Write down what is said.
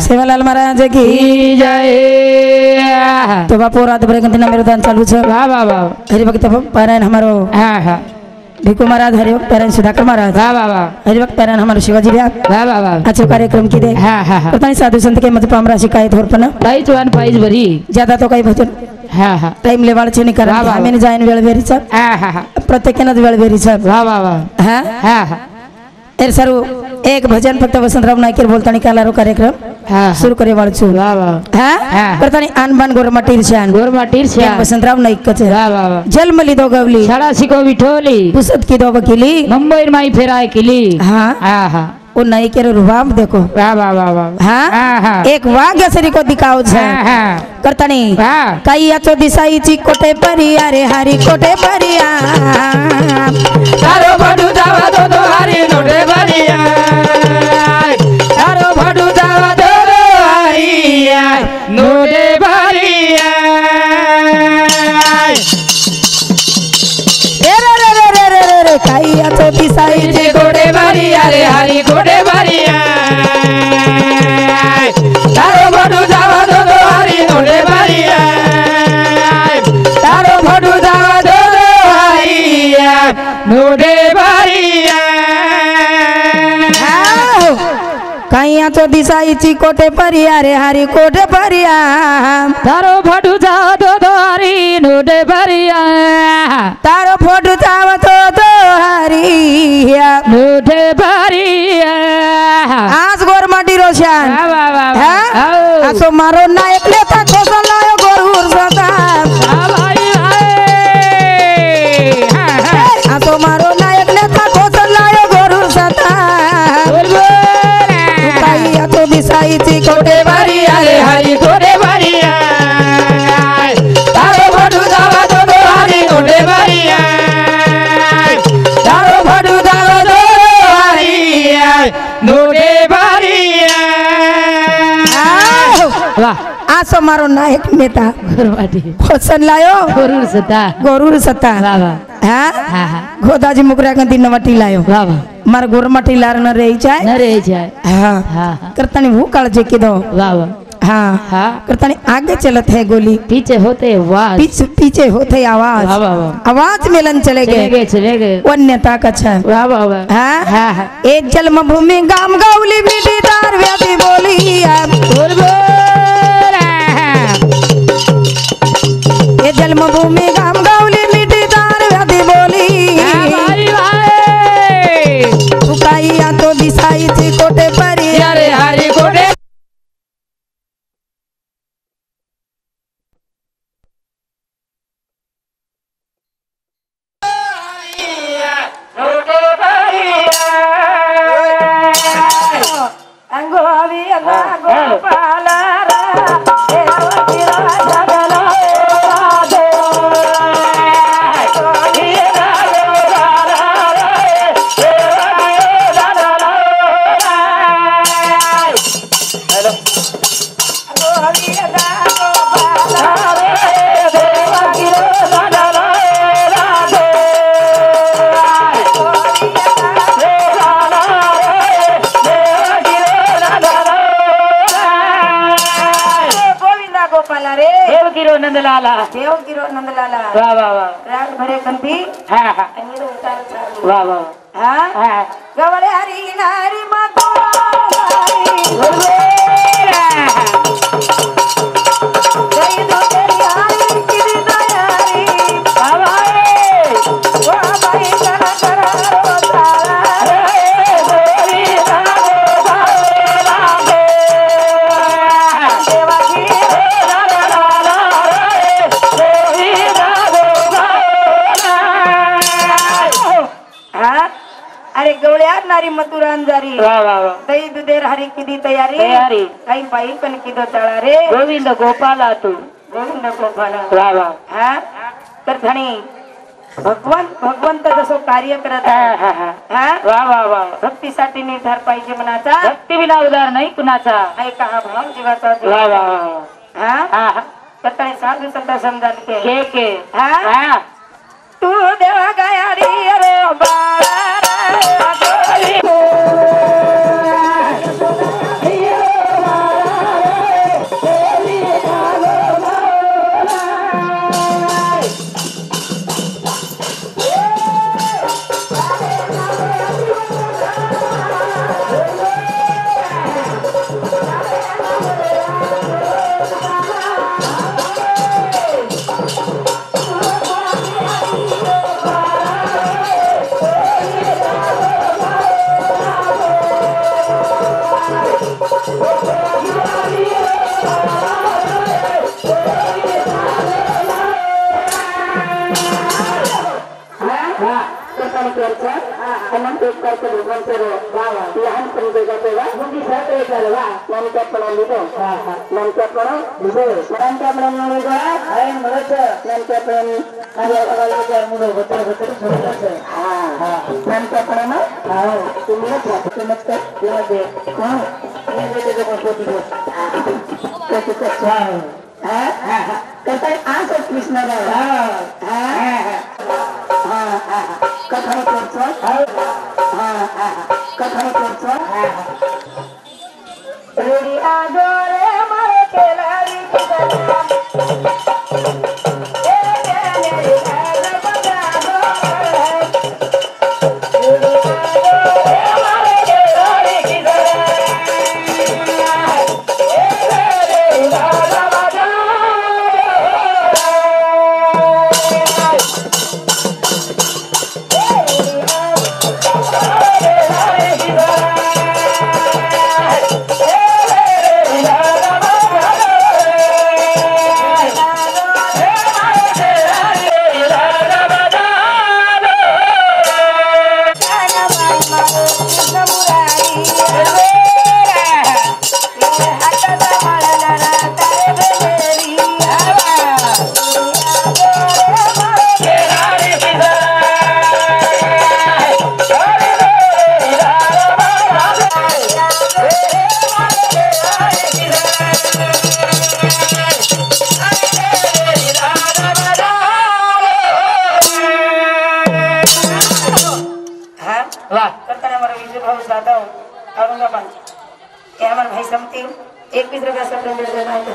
सेवालाल महाराज की जय। तो बापू रात भर गंतना मेरो दान चालू छ वाह वाह वाह हरि भक्त पारायण हमारो हाँ हाँ भिकु महाराज हरि भक्त पारायण सुधाकर महाराज वाह वाह वाह हरि भक्त पारायण हमारो शिवाजी व्यास वाह वाह वाह अच्छा कार्यक्रम की दे हाँ हाँ हाँ पता नहीं साधु संत के मत पामरा शिकायत होर पण पाइज वन पाइज भरी ज्यादा तो काही भजन हाँ हाँ टाइम लेवाळ छे नहीं करा वाह, वाह, आम्ही जाईन वेळ वेरी छ हाँ हाँ हाँ प्रत्येकानच वेळ वेरी छ वाह वाह वाह हां हाँ हाँ तर सर्व एक भजन फक्त वसंतराव नायकर बोलतानी कालारो कार्यक्रम हाँ सुरू करे वाळ छु वाह वाह हां हाँ. करतानी आनबान गोरमाटीर शान गोरमाटीर श्या वसंतराव नायकच वाह वाह वाह जलमली दो गवली शाळा शिको विठोली पुसत की दो वकिली मुंबई माई फेराय किली हाँ हाँ हाँ वो नायकर रुबाब देखो वाह वाह वाह वाह हाँ हाँ हाँ एक वाघ्यसरी को दिखाओ छ हाँ हाँ करतानी हाँ काही याचो दिसाईची कोटे परिया रे हरी कोटे परिया तारो भडू जावा दो हरी नोटे भरिया तारो भडू जावा दो हरिया नोटे भरिया रे काही याचो दिसाईची गोडे भरिया रे हरी गोडे भरिया तारो भडू जावा दो हरी नोटे भरिया तारो भडू जावा दो हरिया नोटे भरिया काही याचो दिसाईची कोटे परिया रे हरी कोटे परिया तारो भडू जावा दो हरी नोटे भरिया तारो फोटो चावतो तो हरिया नोटे भरिया आज गोरमाटी रोशन वाह वाह वाह हाँ? असो मारो नायक नेता कोसल लायो गोरूर सता भाई भाई हाँ हाँ असो मारो नायक नेता कोसल लायो गोरूर सता काही याचो दिसाईची कोटे भरिया रे हरी गोडे भरिया तारो भडू जावा दो हरी गोडे भरिया तारो भडू जावा दो हरिया नोटे भरिया वाह असो मारो नायक नेता गुरवाटी कोसल लायो गुरुर सता गोरूर सता वाह वाह हाँ हाँ हाँ गोदाजी मुकरा गंदी नवटी लायो वाह वाह मार गोरमाटी लार न रही चाय न रह जाए हाँ हाँ हाँ करतानी वो काळजी की दो वाह वाह हाँ हाँ करतानी आगे चलत है गोली पीछे होते वाह पीछे होते आवाज वाह वाह वाह आवाज मिलन चले गए चले गए वन्यता का छ वाह वाह वाह हाँ हाँ हाँ एक जन्मभूमि गाम गावली मिठी दार व्याधि बोली बोल बोल ये जन्मभूमि गाम गावली मिठी दार व्याधि बोली भाई भाई तू काही या तो दिसाईची कोटे परी अरे हरी गोडे अंगोवी गोपाल नंदलाला देव गिरो नंदलाला वाह वाह वाह राग भरे कंती हाँ हाँ आणि उतार चालू वाह वाह हाँ हाँ गवळे हरी नारी मतो जय दो तेरी हरी की दयारी बाबा ओ भाई करा करा रोतारा रे देवा की अरे गवळ्यात नारी मथुरान जारी वाह वाह वाह दही दुधेर हरी किदी तयारी तयारी काही बाई पण किदो तळा रे गोविंद गोपाला तू गोविंद गोपाला वाह वाह हा तर धणी भगवंत जसो कार्य करत हाँ हाँ हाँ हा वाह वाह वाह भक्तीसाठी निर्धार पाहिजे मनाचा भक्ती विना उदार नाही कुणाचा ऐका हा भाव जीवाचा वाह वाह वाह हा हाँ हाँ तर काही साधू संत समजाल के हा हाँ तू देवा गयारी अरे बाळा रे अनंत एक करके भगवान से लहान समझे जाते मुंडी साथ चालवा मन क्या पण लिदो मन क्या पण लिदो मन क्या पण मन गोळा आहे म्हणत मन क्या पण माझ्या गावाला चार मुलं होते छोटे मन क्या पण ना तुम्ही मत मध्ये हां ये देते को पोती कैसे अच्छा कहता है आज कृष्ण कथन करतो कथन करतो रेडी आजोरे मारे केलारी भाई समती एक भी द्रव्य सब